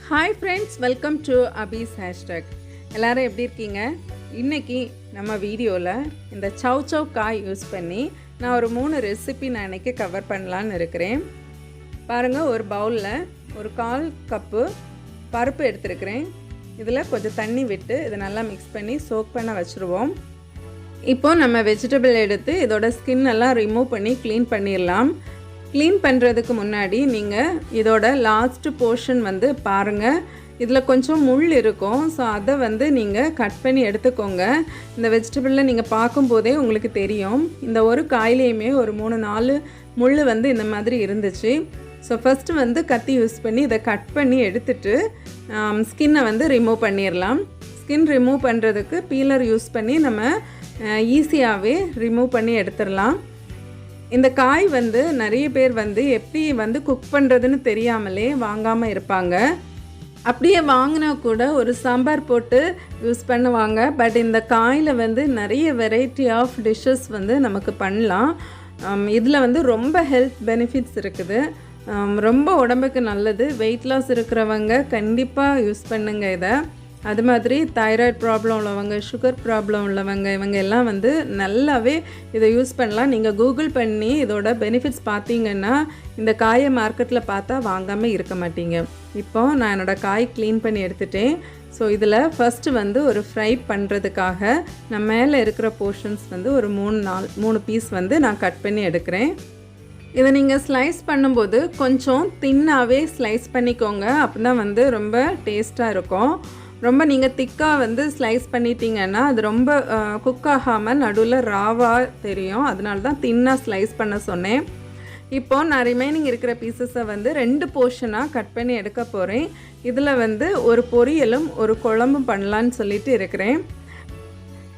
Hi friends, welcome to Abhi's hashtag. எல்லாரும் எப்படி இருக்கீங்க? இன்னைக்கு நம்ம வீடியோல இந்த chow chow காய் யூஸ் பண்ணி நான் ஒரு 3 ரெசிபி நான் இன்னைக்கு கவர் பண்ணலாம்னு இருக்கிறேன். பாருங்க, ஒரு பவுல்ல ஒரு 1/4 கப் பருப்பு எடுத்துக்கிறேன். இதில் கொஞ்சம் தண்ணி விட்டு இதை நல்லா மிக்ஸ் பண்ணி சோக் பண்ண வச்சிருவோம். இப்போ நம்ம வெஜிடபிள் எடுத்து இதோட ஸ்கின் எல்லாம் ரிமூவ் பண்ணி க்ளீன் பண்ணிடலாம். க்ளீன் பண்ணுறதுக்கு முன்னாடி நீங்கள் இதோட லாஸ்ட் போர்ஷன் வந்து பாருங்கள், இதில் கொஞ்சம் முள் இருக்கும். ஸோ அதை வந்து நீங்கள் கட் பண்ணி எடுத்துக்கோங்க. இந்த வெஜிடபிளில் நீங்கள் பார்க்கும்போதே உங்களுக்கு தெரியும், இந்த ஒரு காயிலையுமே ஒரு 3-4 முள் வந்து இந்த மாதிரி இருந்துச்சு. ஸோ ஃபஸ்ட்டு வந்து கத்தி யூஸ் பண்ணி இதை கட் பண்ணி எடுத்துட்டு ஸ்கின்னை வந்து ரிமூவ் பண்ணிடலாம். ஸ்கின் ரிமூவ் பண்ணுறதுக்கு பீலர் யூஸ் பண்ணி நம்ம ஈஸியாகவே ரிமூவ் பண்ணி எடுத்துடலாம். இந்த காய் வந்து நிறைய பேர் வந்து எப்படி வந்து குக் பண்ணுறதுன்னு தெரியாமலே வாங்காமல் இருப்பாங்க. அப்படியே வாங்கினா கூட ஒரு சாம்பார் போட்டு யூஸ் பண்ணுவாங்க. பட் இந்த காயில் வந்து நிறைய வெரைட்டி ஆஃப் டிஷ்ஷஸ் வந்து நமக்கு பண்ணலாம். இதில் வந்து ரொம்ப ஹெல்த் பெனிஃபிட்ஸ் இருக்குது. ரொம்ப உடம்புக்கு நல்லது. வெயிட் லாஸ் இருக்கிறவங்க கண்டிப்பாக யூஸ் பண்ணுங்க இதை. அது மாதிரி தைராய்டு ப்ராப்ளம் உள்ளவங்க, சுகர் ப்ராப்ளம் உள்ளவங்க, இவங்க எல்லாம் வந்து நல்லாவே இதை யூஸ் பண்ணலாம். நீங்கள் கூகுள் பண்ணி இதோட பெனிஃபிட்ஸ் பார்த்தீங்கன்னா இந்த காயை மார்க்கெட்டில் பார்த்தா வாங்காமல் இருக்க மாட்டீங்க. இப்போது நான் என்னோடய காய் க்ளீன் பண்ணி எடுத்துட்டேன். ஸோ இதில் ஃபஸ்ட்டு வந்து ஒரு ஃப்ரை பண்ணுறதுக்காக நான் மேலே இருக்கிற போர்ஷன்ஸ் வந்து ஒரு 3 பீஸ் வந்து நான் கட் பண்ணி எடுக்கிறேன். இதை நீங்கள் ஸ்லைஸ் பண்ணும்போது கொஞ்சம் தின்னாகவே ஸ்லைஸ் பண்ணிக்கோங்க. அப்போ தான் வந்து ரொம்ப டேஸ்ட்டாக இருக்கும். ரொம்ப நீங்கள் திக்காக வந்து ஸ்லைஸ் பண்ணிட்டீங்கன்னா அது ரொம்ப குக் ஆகாமல் நடுவில் ராவாக தெரியும். அதனால தான் தின்னாக ஸ்லைஸ் பண்ண சொன்னேன். இப்போது நான் ரிமைனிங் இருக்கிற பீசஸை வந்து 2 போர்ஷனாக கட் பண்ணி எடுக்க போகிறேன். இதில் வந்து ஒரு பொரியலும் ஒரு குழம்பும் பண்ணலான்னு சொல்லிட்டு இருக்கிறேன்.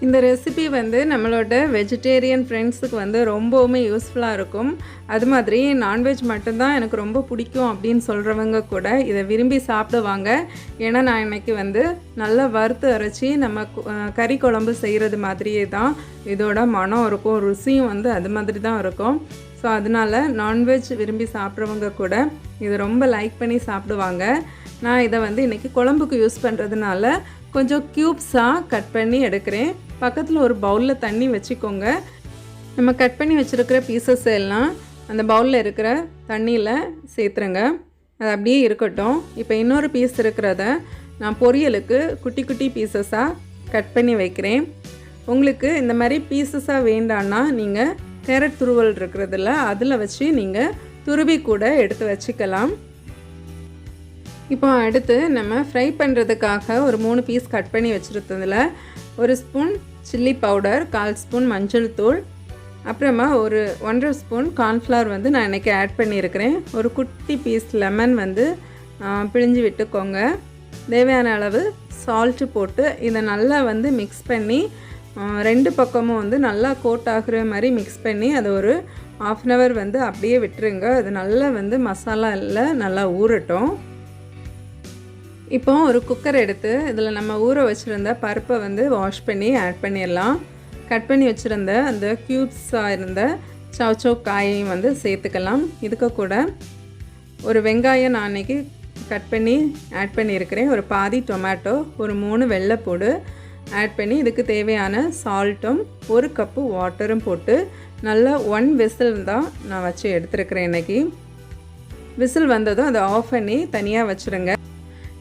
இந்த ரெசிபி வந்து நம்மளோட வெஜிடேரியன் ஃப்ரெண்ட்ஸுக்கு வந்து ரொம்பவுமே யூஸ்ஃபுல்லாக இருக்கும். அது மாதிரி நான்வெஜ் மட்டும்தான் எனக்கு ரொம்ப பிடிக்கும் அப்படின்னு சொல்கிறவங்க கூட இதை விரும்பி சாப்பிடுவாங்க. ஏன்னா நான் இன்றைக்கி வந்து நல்லா வறுத்து அரைச்சி நம்ம கறி குழம்பு செய்கிறது மாதிரியே தான் இதோட மனம் இருக்கும், ருசியும் வந்து அது மாதிரி தான் இருக்கும். ஸோ அதனால் நான்வெஜ் விரும்பி சாப்பிட்றவங்க கூட இதை ரொம்ப லைக் பண்ணி சாப்பிடுவாங்க. நான் இதை வந்து இன்றைக்கி குழம்புக்கு யூஸ் பண்ணுறதுனால கொஞ்சம் க்யூப்ஸாக கட் பண்ணி எடுக்கிறேன். பக்கத்தில் ஒரு பவுலில் தண்ணி வச்சுக்கோங்க. நம்ம கட் பண்ணி வச்சுருக்கிற பீசஸ் எல்லாம் அந்த பவுலில் இருக்கிற தண்ணியில் சேர்த்துருங்க. அது அப்படியே இருக்கட்டும். இப்போ இன்னொரு பீஸ் இருக்கிறத நான் பொரியலுக்கு குட்டி குட்டி பீசஸாக கட் பண்ணி வைக்கிறேன். உங்களுக்கு இந்த மாதிரி பீசஸாக வேண்டான்னா நீங்கள் கேரட் துருவல் இருக்கிறதில்ல, அதில் வச்சு நீங்கள் துருவி கூட எடுத்து வச்சுக்கலாம். இப்போ அடுத்து நம்ம ஃப்ரை பண்ணுறதுக்காக ஒரு 3 பீஸ் கட் பண்ணி வச்சுருந்ததில் 1 ஸ்பூன் சில்லி பவுடர், 1/4 ஸ்பூன் மஞ்சள் தூள், அப்புறமா ஒரு 1.5 ஸ்பூன் கார்ன்ஃப்ளவர் வந்து நான் இன்றைக்கி ஆட் பண்ணியிருக்கிறேன். ஒரு குட்டி பீஸ் லெமன் வந்து பிழிஞ்சு விட்டுக்கோங்க. தேவையான அளவு சால்ட்டு போட்டு இதை நல்லா வந்து மிக்ஸ் பண்ணி 2 பக்கமும் வந்து நல்லா கோட் ஆகுற மாதிரி மிக்ஸ் பண்ணி அதை ஒரு 1/2 hour வந்து அப்படியே விட்டுருங்க. அது நல்லா வந்து மசாலா எல்லாம் நல்லா ஊறட்டும். இப்போ ஒரு குக்கர் எடுத்து இதில் நம்ம ஊற வச்சுருந்த பருப்பை வந்து வாஷ் பண்ணி ஆட் பண்ணிடலாம். கட் பண்ணி வச்சுருந்த அந்த க்யூப்ஸாக இருந்த சவ் காயையும் வந்து சேர்த்துக்கலாம். இதுக்கு கூட ஒரு வெங்காயம் நான் அன்றைக்கி கட் பண்ணி ஆட் பண்ணியிருக்கிறேன். ஒரு பாதி டொமேட்டோ, ஒரு 3 வெள்ளைப்பூடு ஆட் பண்ணி இதுக்கு தேவையான சால்ட்டும் 1 கப்பு வாட்டரும் போட்டு நல்லா 1 விசில் தான் நான் வச்சு எடுத்துருக்கிறேன். இன்றைக்கி விசில் வந்ததும் அதை ஆஃப் பண்ணி தனியாக வச்சுருங்க.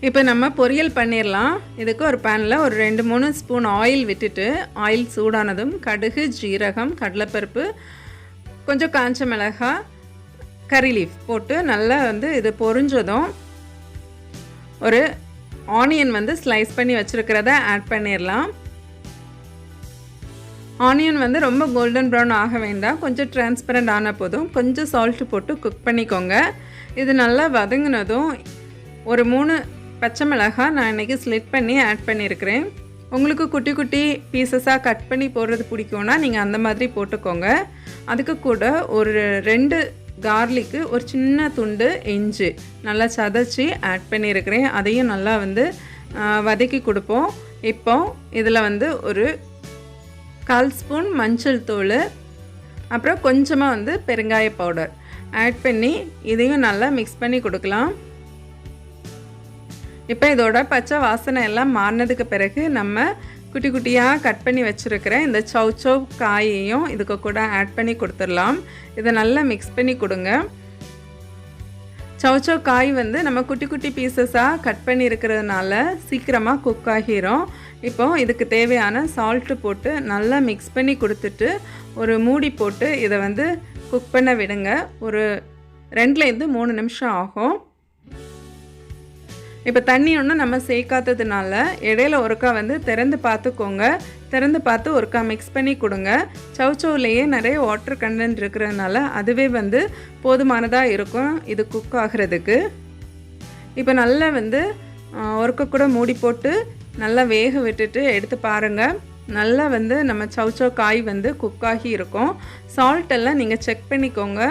இப்போ நம்ம பொரியல் பண்ணிடலாம். இதுக்கு ஒரு பேனில் ஒரு 2-3 ஸ்பூன் ஆயில் விட்டுட்டு, ஆயில் சூடானதும் கடுகு, ஜீரகம், கடலைப்பருப்பு, கொஞ்சம் காஞ்ச மிளகாய், கறி லீஃப் போட்டு நல்லா வந்து இது பொரிஞ்சதும் ஒரு ஆனியன் வந்து ஸ்லைஸ் பண்ணி வச்சுருக்கிறத ஆட் பண்ணிடலாம். ஆனியன் வந்து ரொம்ப கோல்டன் ப்ரௌன் ஆக வேண்டாம், கொஞ்சம் டிரான்ஸ்பரண்ட் ஆன போதும் கொஞ்சம் சால்ட்டு போட்டு குக் பண்ணிக்கோங்க. இது நல்லா வதங்கினதும் ஒரு 3 பச்சை மிளகாய் நான் இன்றைக்கி ஸ்லிட் பண்ணி ஆட் பண்ணியிருக்கிறேன். உங்களுக்கு குட்டி குட்டி பீசஸாக கட் பண்ணி போடுறது பிடிக்கும்னா நீங்கள் அந்த மாதிரி போட்டுக்கோங்க. அதுக்கு கூட ஒரு 2 கார்லிக்கு, ஒரு சின்ன துண்டு இஞ்சி நல்லா சதைச்சி ஆட் பண்ணியிருக்கிறேன். அதையும் நல்லா வந்து வதக்கி கொடுப்போம். இப்போ இதில் வந்து ஒரு 1/4 ஸ்பூன் மஞ்சள் தூள், அப்புறம் கொஞ்சமாக வந்து பெருங்காய பவுடர் ஆட் பண்ணி இதையும் நல்லா மிக்ஸ் பண்ணி கொடுக்கலாம். இப்போ இதோட பச்சை வாசனை எல்லாம் மாறினதுக்கு பிறகு நம்ம குட்டி குட்டியாக கட் பண்ணி வச்சுருக்கிற இந்த சௌச்சௌ காயையும் இதுக்கு கூட ஆட் பண்ணி கொடுத்துடலாம். இதை நல்லா மிக்ஸ் பண்ணி கொடுங்க. சௌச்சௌ காய் வந்து நம்ம குட்டி குட்டி பீசஸாக கட் பண்ணி இருக்கிறதுனால சீக்கிரமாக குக் ஆகிரும். இப்போது இதுக்கு தேவையான சால்ட்டு போட்டு நல்லா மிக்ஸ் பண்ணி கொடுத்துட்டு ஒரு மூடி போட்டு இதை வந்து குக் பண்ண விடுங்க. ஒரு 2லேருந்து 3 நிமிஷம் ஆகும். இப்போ தண்ணி ஒன்றும் நம்ம சேர்க்காததுனால இடையில ஒருக்கா வந்து திறந்து பார்த்துக்கோங்க. திறந்து பார்த்து ஒருக்கா மிக்ஸ் பண்ணி கொடுங்க. சௌச்சௌலேயே நிறைய வாட்டர் கண்டென்ட் இருக்கிறதுனால அதுவே வந்து போதுமானதாக இருக்கும் இது குக் ஆகிறதுக்கு. இப்போ நல்லா வந்து ஒருக்க கூட மூடி போட்டு நல்லா வேக விட்டுட்டு எடுத்து பாருங்கள். நல்லா வந்து நம்ம சௌச்சௌ காய் வந்து குக் ஆகி இருக்கும். சால்ட் எல்லாம் நீங்கள் செக் பண்ணிக்கோங்க.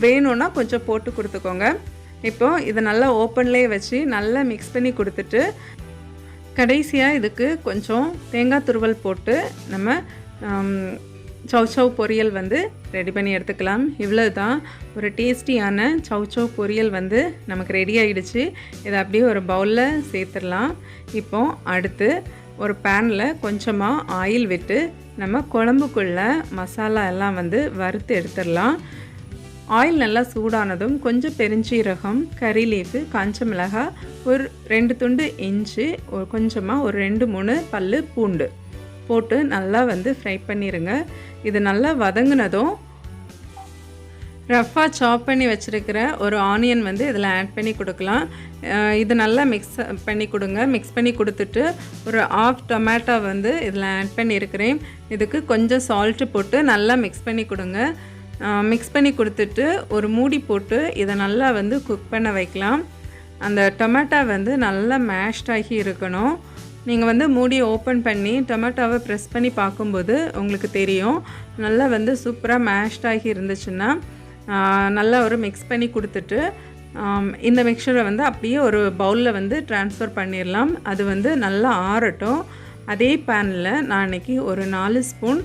வேணும்னா கொஞ்சம் போட்டு கொடுத்துக்கோங்க. இப்போது இதை நல்லா ஓப்பன்லேயே வச்சு நல்லா மிக்ஸ் பண்ணி கொடுத்துட்டு கடைசியாக இதுக்கு கொஞ்சம் தேங்காய் துருவல் போட்டு நம்ம சௌச்சௌ பொரியல் வந்து ரெடி பண்ணி எடுத்துக்கலாம். இவ்வளோ தான் ஒரு டேஸ்டியான சௌச்சௌ பொரியல் வந்து நமக்கு ரெடி ஆகிடுச்சு. இதை அப்படியே ஒரு பவுலில் சேர்த்துடலாம். இப்போது அடுத்து ஒரு பேனில் கொஞ்சமாக ஆயில் விட்டு நம்ம குழம்புக்குள்ளே மசாலா எல்லாம் வந்து வறுத்து எடுத்துடலாம். ஆயில் நல்லா சூடானதும் கொஞ்சம் பெருஞ்சீரகம், கறி லீஃபு, காஞ்ச மிளகாய், ஒரு 2 துண்டு இஞ்சி, கொஞ்சமாக ஒரு 2-3 பல்லு பூண்டு போட்டு நல்லா வந்து ஃப்ரை பண்ணிடுங்க. இது நல்லா வதங்கினதும் ரஃப்பாக சாப் பண்ணி வச்சுருக்கிற ஒரு ஆனியன் வந்து இதில் ஆட் பண்ணி கொடுக்கலாம். இது நல்லா மிக்ஸ் பண்ணி கொடுங்க. மிக்ஸ் பண்ணி கொடுத்துட்டு ஒரு 1/2 டொமேட்டோ வந்து இதில் ஆட் பண்ணியிருக்கிறேன். இதுக்கு கொஞ்சம் சால்ட்டு போட்டு நல்லா மிக்ஸ் பண்ணி கொடுங்க. மிக்ஸ் பண்ணி கொடுத்துட்டு ஒரு மூடி போட்டு இதை நல்லா வந்து குக் பண்ண வைக்கலாம். அந்த டொமேட்டோ வந்து நல்லா மேஷ்ட் ஆகி இருக்கணும். நீங்கள் வந்து மூடி ஓப்பன் பண்ணி டொமேட்டோவை ப்ரெஸ் பண்ணி பார்க்கும்போது உங்களுக்கு தெரியும். நல்லா வந்து சூப்பராக மேஷ்ட் ஆகி இருந்துச்சுன்னா நல்லா ஒரு மிக்ஸ் பண்ணி கொடுத்துட்டு இந்த மிக்சரை வந்து அப்படியே ஒரு பவுலில் வந்து ட்ரான்ஸ்ஃபர் பண்ணிடலாம். அது வந்து நல்லா ஆறட்டும். அதே பேனில் நான் இன்றைக்கி ஒரு 4 ஸ்பூன்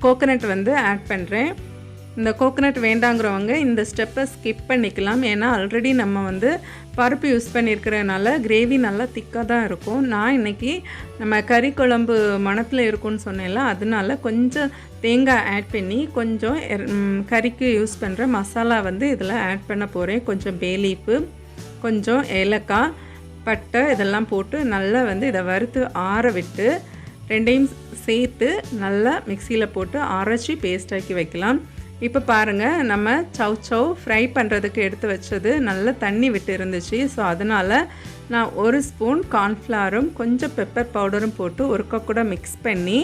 கோகோனட் வந்து ஆட் பண்ணுறேன். இந்த கோகோனட் வேண்டாங்கிறவங்க இந்த ஸ்டெப்பை ஸ்கிப் பண்ணிக்கலாம். ஏன்னா ஆல்ரெடி நம்ம வந்து பருப்பு யூஸ் பண்ணியிருக்கிறதுனால கிரேவி நல்லா திக்காக தான் இருக்கும். நான் இன்றைக்கி நம்ம கறி குழம்பு மணத்தில் இருக்குன்னு சொன்னேன்ல, அதனால கொஞ்சம் தேங்காய் ஆட் பண்ணி கொஞ்சம் கறிக்கு யூஸ் பண்ணுற மசாலா வந்து இதில் ஆட் பண்ண போகிறேன். கொஞ்சம் பே லீஃபு, கொஞ்சம் ஏலக்காய், பட்டை இதெல்லாம் போட்டு நல்லா வந்து இதை வறுத்து ஆற விட்டு 2யும் சேர்த்து நல்லா மிக்சியில் போட்டு அரைச்சி பேஸ்டாக்கி வைக்கலாம். இப்போ பாருங்கள், நம்ம சௌச்சௌ ஃப்ரை பண்ணுறதுக்கு எடுத்து வச்சது நல்லா தண்ணி விட்டு இருந்துச்சு. ஸோ அதனால் நான் 1 ஸ்பூன் கார்ன்ஃப்ளவரும் கொஞ்சம் பெப்பர் பவுடரும் போட்டு ஒருக்கா கூட மிக்ஸ் பண்ணி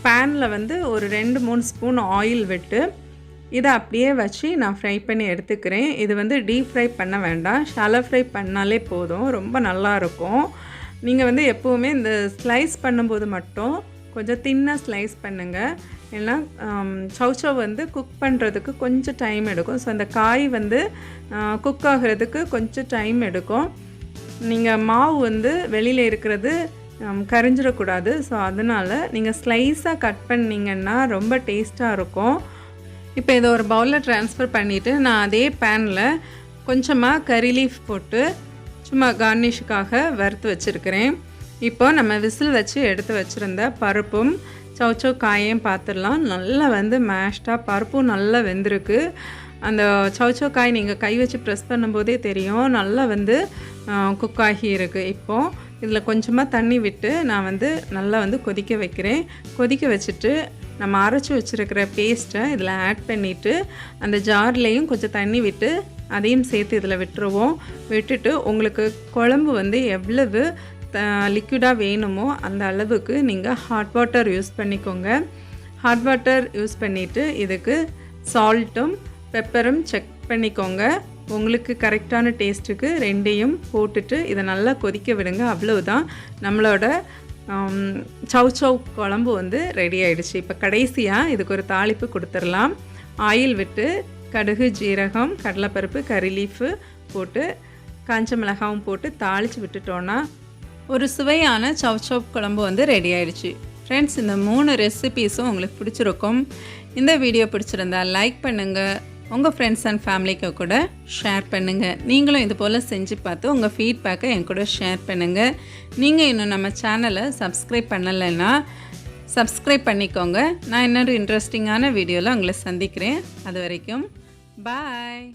பேனில் வந்து ஒரு 2-3 ஸ்பூன் ஆயில் விட்டு இதை அப்படியே வச்சு நான் ஃப்ரை பண்ணி எடுத்துக்கிறேன். இது வந்து டீப் ஃப்ரை பண்ண வேண்டாம், ஷாலோ ஃப்ரை பண்ணாலே போதும், ரொம்ப நல்லாயிருக்கும். நீங்கள் வந்து எப்போவுமே இந்த ஸ்லைஸ் பண்ணும்போது மட்டும் கொஞ்சம் தின்னாக ஸ்லைஸ் பண்ணுங்கள். ஏன்னா சௌச்சௌ வந்து குக் பண்ணுறதுக்கு கொஞ்சம் டைம் எடுக்கும். ஸோ அந்த காய் வந்து குக் ஆகிறதுக்கு கொஞ்சம் டைம் எடுக்கும். நீங்கள் மாவு வந்து வெளியில் இருக்கிறது கரிஞ்சிடக்கூடாது. ஸோ அதனால் நீங்கள் ஸ்லைஸாக கட் பண்ணிங்கன்னா ரொம்ப டேஸ்ட்டாக இருக்கும். இப்போ இதை ஒரு பவுலில் ட்ரான்ஸ்ஃபர் பண்ணிவிட்டு நான் அதே பேனில் கொஞ்சமாக கறி லீஃப் போட்டு சும்மா கார்னிஷுக்காக வறுத்து வச்சுருக்கிறேன். இப்போ நம்ம விசில் வச்சு எடுத்து வச்சுருந்த பருப்பும் சௌச்சௌ காயையும் பார்த்துடலாம். நல்லா வந்து மேஷ்டாக பருப்பும் நல்லா வெந்திருக்கு. அந்த சௌச்சௌ காய் நீங்கள் கை வச்சு ப்ரெஸ் பண்ணும்போதே தெரியும் நல்லா வந்து குக் ஆகி இருக்குது. இப்போது இதில் கொஞ்சமாக தண்ணி விட்டு நான் வந்து நல்லா வந்து கொதிக்க வைக்கிறேன். கொதிக்க வச்சுட்டு நம்ம அரைச்சி வச்சுருக்கிற பேஸ்ட்டை இதில் ஆட் பண்ணிவிட்டு அந்த ஜார்லேயும் கொஞ்சம் தண்ணி விட்டு அதையும் சேர்த்து இதில் விட்டுருவோம். விட்டுட்டு உங்களுக்கு குழம்பு வந்து எவ்வளவு லிக்விடாக வேணுமோ அந்த அளவுக்கு நீங்கள் ஹாட் வாட்டர் யூஸ் பண்ணிக்கோங்க. ஹாட் வாட்டர் யூஸ் பண்ணிவிட்டு இதுக்கு சால்ட்டும் பெப்பரும் செக் பண்ணிக்கோங்க. உங்களுக்கு கரெக்டான டேஸ்ட்டுக்கு 2யும் போட்டுட்டு இதை நல்லா கொதிக்க விடுங்க. அவ்வளவுதான், நம்மளோட சௌச்சௌ குழம்பு வந்து ரெடி ஆகிடுச்சு. இப்போ கடைசியாக இதுக்கு ஒரு தாளிப்பு கொடுத்துடலாம். ஆயில் விட்டு கடுகு, ஜீரகம், கடலைப்பருப்பு, கறி லீஃபு போட்டு காஞ்ச மிளகாவும் போட்டு தாளித்து விட்டுட்டோன்னா ஒரு சுவையான சௌச்சௌ குழம்பு வந்து ரெடி ஆகிடுச்சு. ஃப்ரெண்ட்ஸ், இந்த 3 ரெசிபீஸும் உங்களுக்கு பிடிச்சிருக்கும். இந்த வீடியோ பிடிச்சிருந்தா லைக் பண்ணுங்கள், உங்கள் ஃப்ரெண்ட்ஸ் அண்ட் ஃபேமிலிக்கு கூட ஷேர் பண்ணுங்கள். நீங்களும் இது போல் செஞ்சு பார்த்து உங்கள் ஃபீட்பேக்கை என் கூட ஷேர் பண்ணுங்கள். நீங்கள் இன்னும் நம்ம சேனலை சப்ஸ்கிரைப் பண்ணலைன்னா சப்ஸ்கிரைப் பண்ணிக்கோங்க. நான் இன்னொரு இன்ட்ரெஸ்டிங்கான வீடியோவில் உங்களை சந்திக்கிறேன். அது வரைக்கும் பாய்.